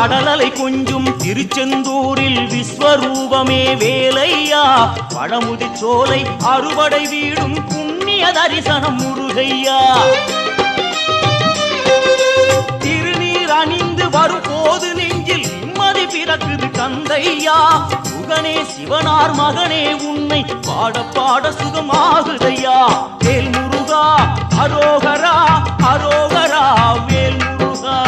கடலலை கொஞ்சும் திருச்செந்தூரில் விஸ்வரூபமே வேலையா பழமுதி சோலை அறுபடை வீடும் புண்ணிய தரிசனம் முருகையா திருநீர் அணிந்து வரும் போது நெஞ்சில் நிம்மதி பிறக்குது கந்தையா முகனே சிவனார் மகனே உன்னை பாட பாட சுகமாகுதையா வேல் முருகா அரோகரா அரோகரா வேல் முருகா